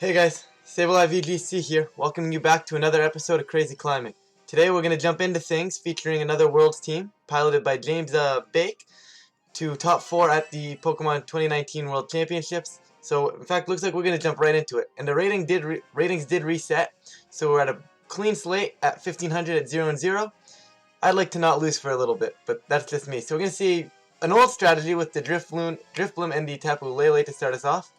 Hey guys, Sableye VGC here, welcoming you back to another episode of Crazy Climbing. Today we're going to jump into things featuring another Worlds team, piloted by James Baek, to top 4 at the Pokemon 2019 World Championships. So, in fact, looks like we're going to jump right into it. And the ratings did reset, so we're at a clean slate at 1500 at 0 and 0. I'd like to not lose for a little bit, but that's just me. So we're going to see an old strategy with the Drifloon and the Tapu Lele to start us off.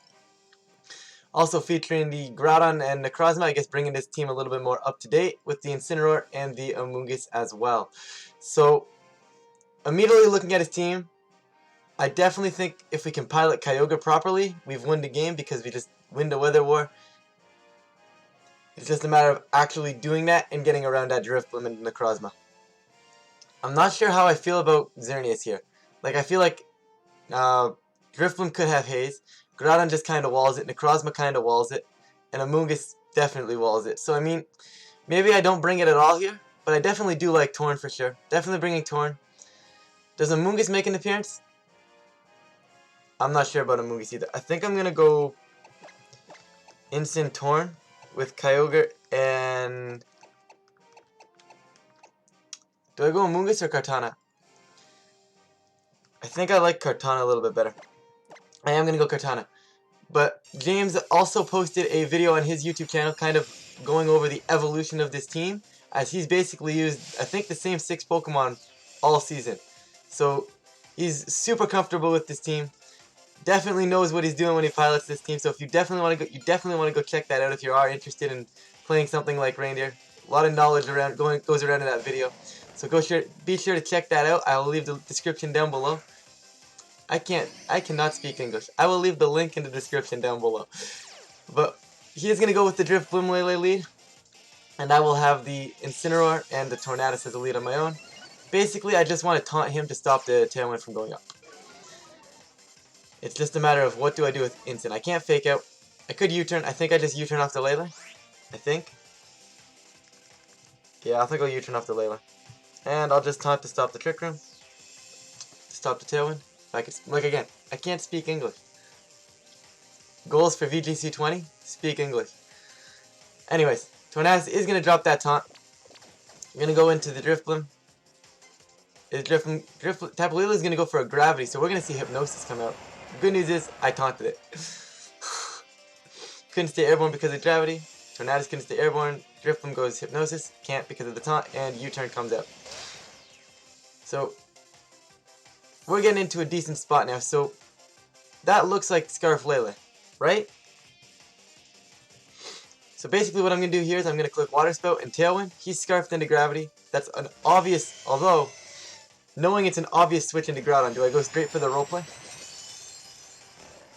Also featuring the Groudon and Necrozma, I guess bringing this team a little bit more up to date with the Incineroar and the Amoonguss as well. So, immediately looking at his team, I definitely think if we can pilot Kyogre properly, we've won the game because we just win the Weather War. It's just a matter of actually doing that and getting around that Drifloon and Necrozma. I'm not sure how I feel about Xerneas here. Like, I feel like Drifloon could have Haze. Groudon just kind of walls it, Necrozma kind of walls it, and Amoonguss definitely walls it. So, I mean, maybe I don't bring it at all here, but I definitely do like Torn for sure. Definitely bringing Torn. Does Amoonguss make an appearance? I'm not sure about Amoonguss either. I think I'm going to go Incin Torn with Kyogre and... Do I go Amoonguss or Kartana? I think I like Kartana a little bit better. I am going to go Kartana. But James also posted a video on his YouTube channel kind of going over the evolution of this team, as he's basically used, I think, the same 6 Pokemon all season. So he's super comfortable with this team. Definitely knows what he's doing when he pilots this team. So if you definitely want to go check that out if you are interested in playing something like Reindeer. A lot of knowledge goes around in that video. So be sure to check that out. I will leave the description down below. I cannot speak English. I will leave the link in the description down below. But he is going to go with the Drifloon Lele lead. And I will have the Incineroar and the Tornadus as a lead on my own. Basically, I just want to taunt him to stop the Tailwind from going up. It's just a matter of what do I do with Incin. I can't fake out. I could U-turn. I think I just U-turn off the Lele. I think. Yeah, I think I'll U-turn off the Lele. And I'll just taunt to stop the Trick Room. To stop the Tailwind. Like again, I can't speak English. Goals for VGC 20, speak English. Anyways, Tornadus is going to drop that taunt. I'm going to go into the Drifloon. Tapu Lele is going to go for a Gravity, so we're going to see Hypnosis come out. The good news is, I taunted it. Couldn't stay airborne because of Gravity. Tornadus couldn't stay airborne. Drifloon goes Hypnosis. Can't because of the taunt, and U-turn comes out. So, we're getting into a decent spot now, so that looks like Scarf Lele, right? So basically what I'm going to do here is I'm going to click Water Spout and Tailwind. He's Scarfed into Gravity. That's an obvious, although, knowing it's an obvious switch into Groudon, do I go straight for the Roleplay?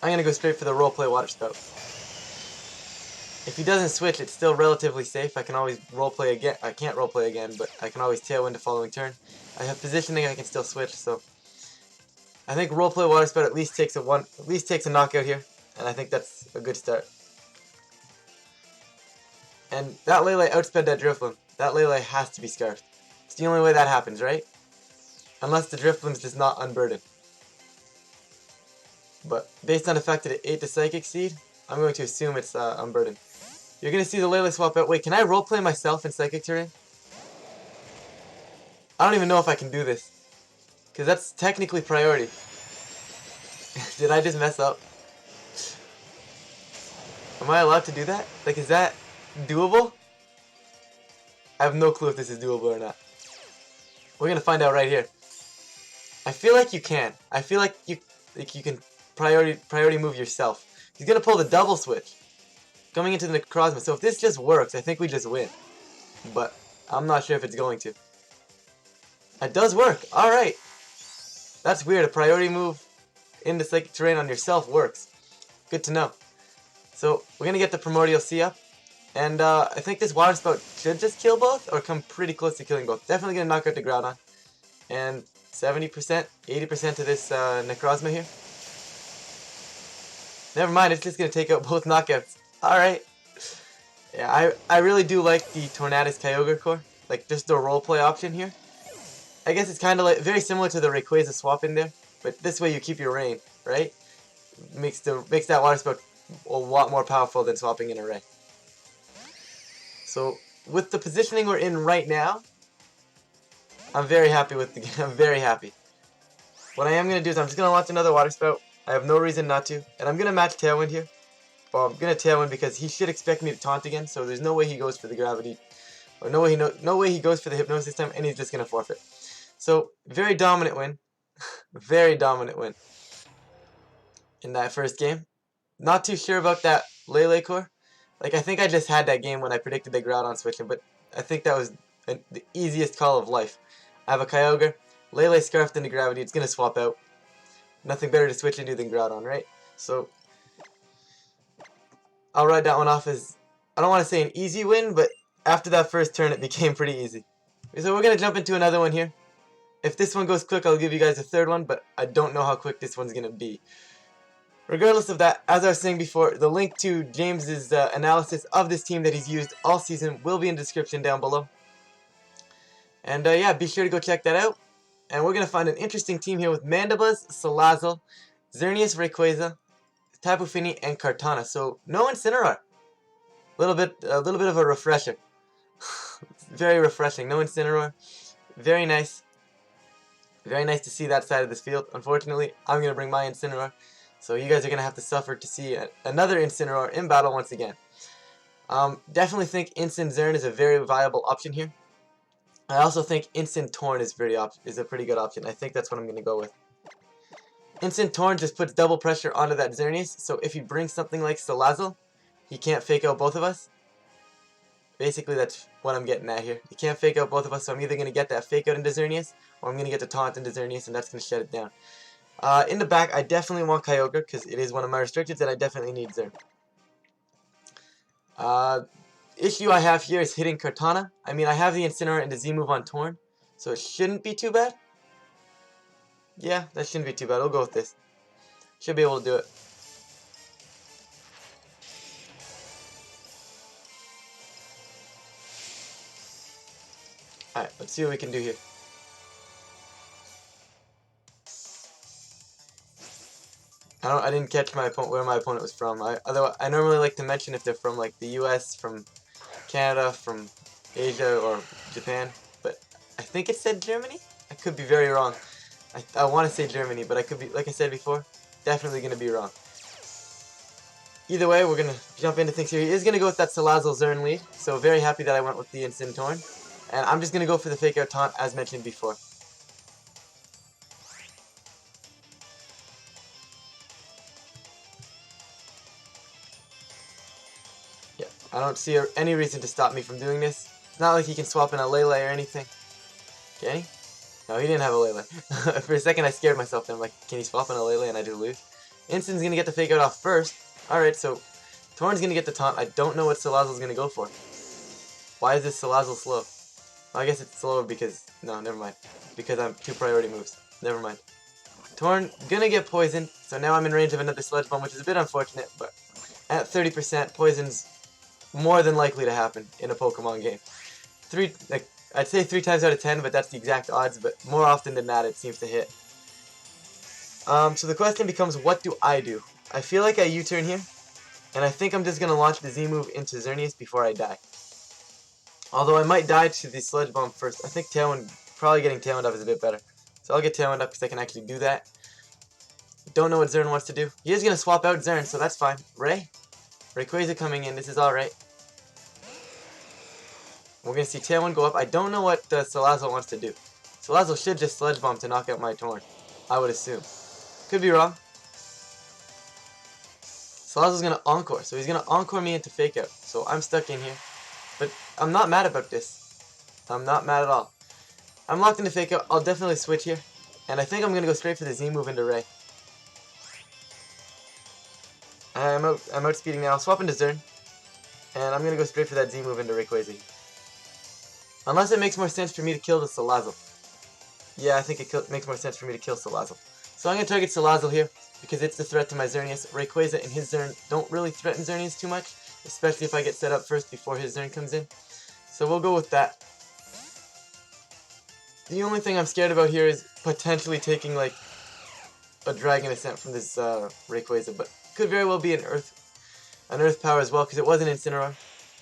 I'm going to go straight for the Roleplay Water Spout. If he doesn't switch, it's still relatively safe. I can always Roleplay again. I can't Roleplay again, but I can always Tailwind the following turn. I have positioning, I can still switch, so... I think Roleplay Water Spout at least takes a knockout here, and I think that's a good start. And that Lele outsped that Drifloon. That Lele has to be Scarfed. It's the only way that happens, right? Unless the Drifloon's just not unburdened. But based on the fact that it ate the Psychic Seed, I'm going to assume it's unburdened. You're going to see the Lele swap out. Wait, can I roleplay myself in Psychic Terrain? I don't even know if I can do this. Because that's technically priority. Did I just mess up? Am I allowed to do that? Like, is that doable? I have no clue if this is doable or not. We're going to find out right here. I feel like you can. I feel like you can priority move yourself. He's going to pull the double switch. Coming into the Necrozma. So if this just works, I think we just win. But I'm not sure if it's going to. It does work. Alright. That's weird. A priority move in the Psychic Terrain on yourself works. Good to know. So, we're going to get the Primordial Sea up. And I think this Water Spout should just kill both, or come pretty close to killing both. Definitely going to knock out the Groudon. And 70%, 80% to this Necrozma here. Never mind, it's just going to take out both knockouts. Alright. Yeah, I really do like the Tornadus Kyogre core. Like, just the roleplay option here. I guess it's kind of like very similar to the Rayquaza swap in there, but this way you keep your rain, right? Makes that Water Spout a lot more powerful than swapping in Array. So with the positioning we're in right now, I'm very happy with the game. I'm very happy. What I am going to do is I'm just going to launch another Water Spout. I have no reason not to. And I'm going to match Tailwind here. Well, I'm going to Tailwind because he should expect me to taunt again. So there's no way he goes for the Gravity. Or no way he goes for the Hypnosis time. And he's just going to forfeit. So, very dominant win. Very dominant win. In that first game. Not too sure about that Lele core. Like, I think I just had that game when I predicted the Groudon switching. But I think that was the easiest call of life. I have a Kyogre. Lele Scarfed into Gravity. It's going to swap out. Nothing better to switch into than Groudon, right? So, I'll write that one off as, I don't want to say an easy win, but after that first turn it became pretty easy. So we're going to jump into another one here. If this one goes quick, I'll give you guys a third one, but I don't know how quick this one's going to be. Regardless of that, as I was saying before, the link to James's analysis of this team that he's used all season will be in the description down below. And yeah, be sure to go check that out. And we're going to find an interesting team here with Mandibuzz, Salazzle, Xerneas, Rayquaza, Tapu Fini, and Kartana. So, no Incineroar. A little bit of a refresher. Very refreshing. No Incineroar. Very nice. Very nice to see that side of this field. Unfortunately, I'm going to bring my Incineroar. So you guys are going to have to suffer to see another Incineroar in battle once again. Definitely think Incin-Zern is a very viable option here. I also think Incin-Torn is a pretty good option. I think that's what I'm going to go with. Incin-Torn just puts double pressure onto that Xerneas, so if he brings something like Salazzle, he can't fake out both of us. Basically, that's what I'm getting at here. He can't fake out both of us, so I'm either going to get that fake out into Xerneas, or I'm going to get the taunt into Xerneas, and that's going to shut it down. In the back, I definitely want Kyogre, because it is one of my restricteds that I definitely need Xern. Issue I have here is hitting Kartana. I mean, I have the Incineroar and the Z-move on Torn, so it shouldn't be too bad. Yeah, that shouldn't be too bad. We'll go with this. Should be able to do it. Alright, let's see what we can do here. I didn't catch where my opponent was from. I normally like to mention if they're from like the US, from Canada, from Asia, or Japan. But I think it said Germany? I could be very wrong. I want to say Germany, but I could be, like I said before, definitely going to be wrong. Either way, we're going to jump into things here. He is going to go with that Salazzle Xern lead, so very happy that I went with the Incin-Torn. And I'm just going to go for the Fake Out Taunt, as mentioned before. Yeah, I don't see any reason to stop me from doing this. It's not like he can swap in a Lele or anything. Can he? No, he didn't have a Lele. For a second I scared myself there. I'm like, can he swap in a Lele and I just lose? Incin's going to get the Fake Out off first. Alright, so Torn's going to get the taunt. I don't know what Salazzle's going to go for. Why is this Salazzle slow? Well, I guess it's slow because... No, never mind. Because I'm 2 priority moves. Never mind. Torn going to get poisoned, so now I'm in range of another Sludge Bomb, which is a bit unfortunate, but at 30%, poison's more than likely to happen in a Pokemon game. I'd say 3 times out of 10, but that's the exact odds, but more often than not, it seems to hit. So the question becomes, what do? I feel like I U-turn here, and I think I'm just going to launch the Z-move into Xerneas before I die. Although I might die to the Sludge Bomb first. I think probably getting Tailwind up is a bit better. So I'll get Tailwind up because I can actually do that. Don't know what Xern wants to do. He is going to swap out Xern, so that's fine. Rayquaza coming in, this is alright. We're going to see Tailwind go up. I don't know what Salazzle wants to do. Salazzle should just Sludge Bomb to knock out my Torn, I would assume. Could be wrong. Salazzle's going to Encore, so he's going to Encore me into Fake Out. So I'm stuck in here. But I'm not mad about this. I'm not mad at all. I'm locked into Fake Out. I'll definitely switch here. And I think I'm going to go straight for the Z-move into Ray. I'm outspeeding now. I'll swap into Xern. And I'm going to go straight for that Z-move into Rayquaza. Unless it makes more sense for me to kill the Salazzle. Yeah, I think it makes more sense for me to kill Salazzle. So I'm going to target Salazzle here, because it's the threat to my Xerneas. Rayquaza and his Xern don't really threaten Xerneas too much, especially if I get set up first before his Xern comes in. So we'll go with that. The only thing I'm scared about here is potentially taking like a Dragon Ascent from this Rayquaza, but could very well be an Earth. an Earth Power as well, because it was an Incineroar.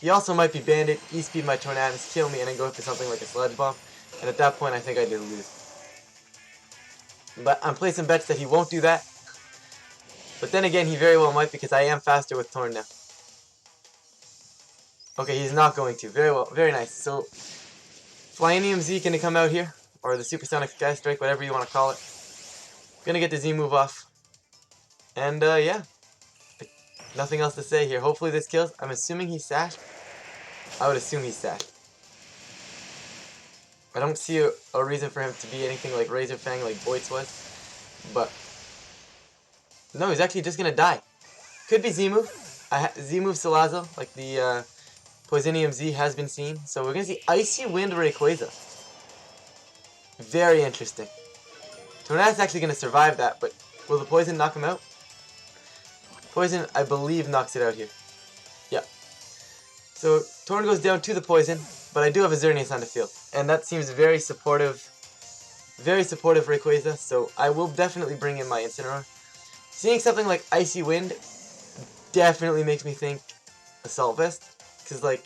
He also might be Banded, E-Speed my Tornadus, kill me, and then go for something like a Sludge Bomb. And at that point, I think I did lose. But I'm placing bets that he won't do that. But then again, he very well might, because I am faster with Torn now. Okay, he's not going to. Very well. Very nice. So, Flyinium Z gonna come out here. Or the Supersonic Sky Strike, whatever you want to call it. Gonna get the Z move off. And, yeah. Nothing else to say here. Hopefully this kills. I'm assuming he's sashed. I would assume he's sashed. I don't see a reason for him to be anything like Razor Fang like Boyt's was. But, no, he's actually just gonna die. Could be Z-move. Z-move Salazzle, like the Poisonium Z has been seen. So we're gonna see Icy Wind Rayquaza. Very interesting. Tornadus actually gonna survive that, but will the Poison knock him out? Poison, I believe, knocks it out here. Yeah. So Torn goes down to the Poison, but I do have a Xerneas on the field, and that seems very supportive Rayquaza. So I will definitely bring in my Incineroar. Seeing something like Icy Wind definitely makes me think Assault Vest, because like,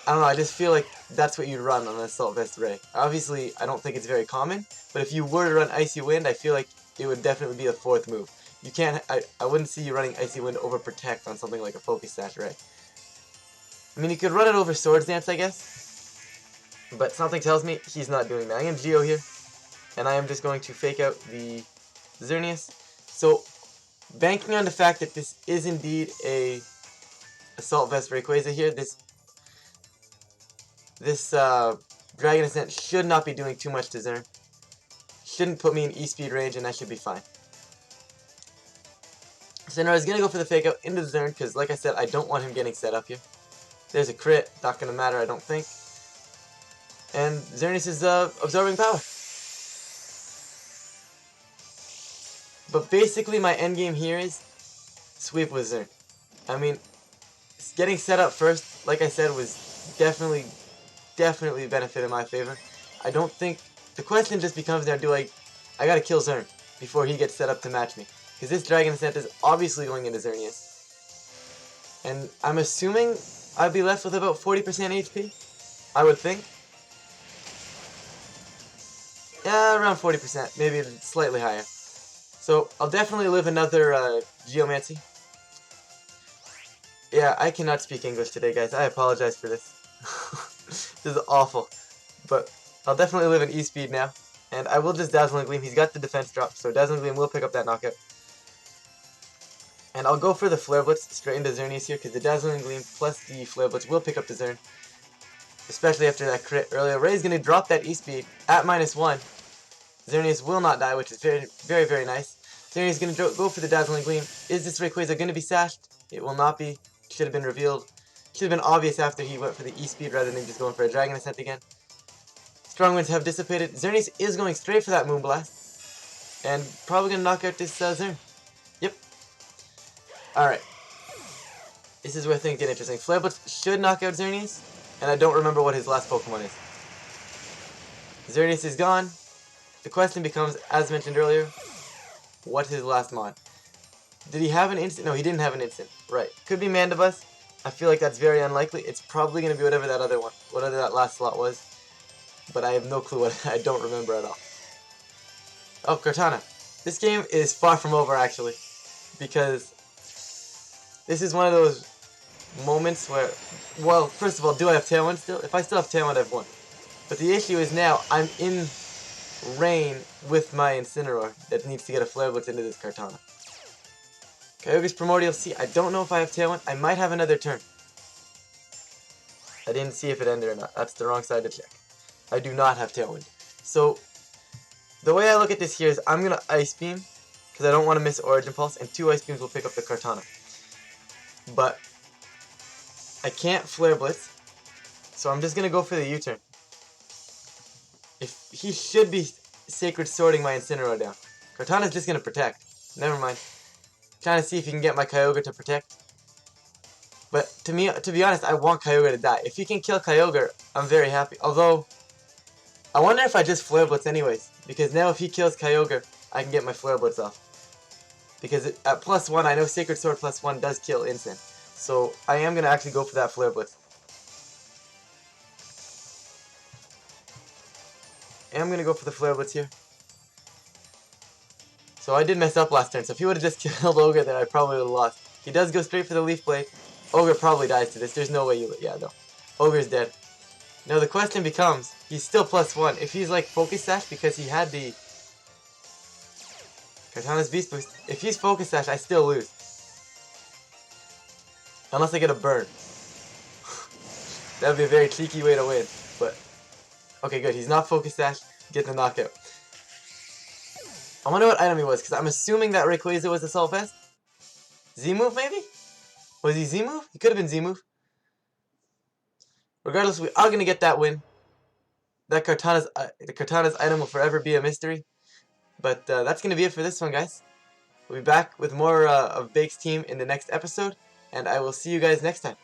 I don't know, I just feel like that's what you'd run on an Assault Vest Ray. Obviously, I don't think it's very common, but if you were to run Icy Wind, I feel like it would definitely be the fourth move. You can't, I wouldn't see you running Icy Wind over Protect on something like a Focus Sash Ray. I mean, you could run it over Swords Dance, I guess, but something tells me he's not doing that. I am Geo here, and I am just going to fake out the Xerneas. So, banking on the fact that this is indeed a Assault Vest Rayquaza here, this Dragon Ascent should not be doing too much to Xern. Shouldn't put me in E-Speed range, and that should be fine. So now I was going to go for the fake out into Xern, because like I said, I don't want him getting set up here. There's a crit, not going to matter, I don't think. And Xerneas is absorbing power. But basically my endgame here is sweep with Xern. I mean, getting set up first, like I said, was definitely a benefit in my favor. I don't think, the question just becomes now, I gotta kill Xern before he gets set up to match me. Because this Dragon Ascent is obviously going into Xerneas. And I'm assuming I'd be left with about 40% HP, I would think. Yeah, around 40%, maybe slightly higher. So, I'll definitely live another Geomancy. Yeah, I cannot speak English today, guys. I apologize for this. This is awful. But I'll definitely live an E-Speed now. And I will just Dazzling Gleam. He's got the defense drop, so Dazzling Gleam will pick up that knockout. And I'll go for the Flare Blitz straight into Xerneas here, because the Dazzling Gleam plus the Flare Blitz will pick up the Xern. Especially after that crit earlier. Ray's going to drop that E-Speed at -1. Xerneas will not die, which is very, very, very nice. Xerneas is going to go for the Dazzling Gleam. Is this Rayquaza going to be sashed? It will not be. Should have been revealed. Should have been obvious after he went for the E-Speed rather than just going for a Dragon Ascent again. Strong Winds have dissipated. Xerneas is going straight for that Moonblast. And probably going to knock out this Xern. Yep. Alright. This is where things get interesting. Flare Blitz should knock out Xerneas. And I don't remember what his last Pokemon is. Xerneas is gone. The question becomes, as mentioned earlier, what's his last Mon? Did he have an instant? No, he didn't have an instant. Right. Could be Mandibuzz. I feel like that's very unlikely. It's probably going to be whatever that other one, whatever that last slot was. But I have no clue what, I don't remember at all. Oh, Kartana. This game is far from over, actually. Because this is one of those moments where, well, first of all, do I have Tailwind still? If I still have Tailwind, I've won. But the issue is now, I'm in rain with my Incineroar that needs to get a Flare Blitz into this Kartana. Kyogre's Primordial Sea. I don't know if I have Tailwind. I might have another turn. I didn't see if it ended or not. That's the wrong side to check. I do not have Tailwind. So, the way I look at this here is I'm going to Ice Beam, because I don't want to miss Origin Pulse, and 2 Ice Beams will pick up the Kartana. But, I can't Flare Blitz, so I'm just going to go for the U-turn. If he should be Sacred Swording my Incineroar down. Kartana's just going to Protect. Never mind. Trying to see if he can get my Kyogre to Protect. But to be honest, I want Kyogre to die. If he can kill Kyogre, I'm very happy. Although, I wonder if I just Flare Blitz anyways. Because now if he kills Kyogre, I can get my Flare Blitz off. Because at +1, I know Sacred Sword +1 does kill instant. So I am going to actually go for that Flare Blitz. I'm going to go for the Flare Blitz here. So I did mess up last turn, so if he would have just killed Ogre there, I probably would have lost. He does go straight for the Leaf Blade. Ogre probably dies to this. There's no way you... Yeah, no. Ogre's dead. Now the question becomes, he's still +1. If he's like Focus Sash because he had the Kartana's Beast Boost, if he's Focus Sash, I still lose. Unless I get a burn. That would be a very cheeky way to win. But, okay, good. He's not Focus Sash. Get the knockout. I wonder what item he was, because I'm assuming that Rayquaza was Assault Vest. Z-move, maybe? Was he Z-move? He could have been Z-move. Regardless, we are going to get that win. That the Kartana's item will forever be a mystery. But that's going to be it for this one, guys. We'll be back with more of Baek's team in the next episode, and I will see you guys next time.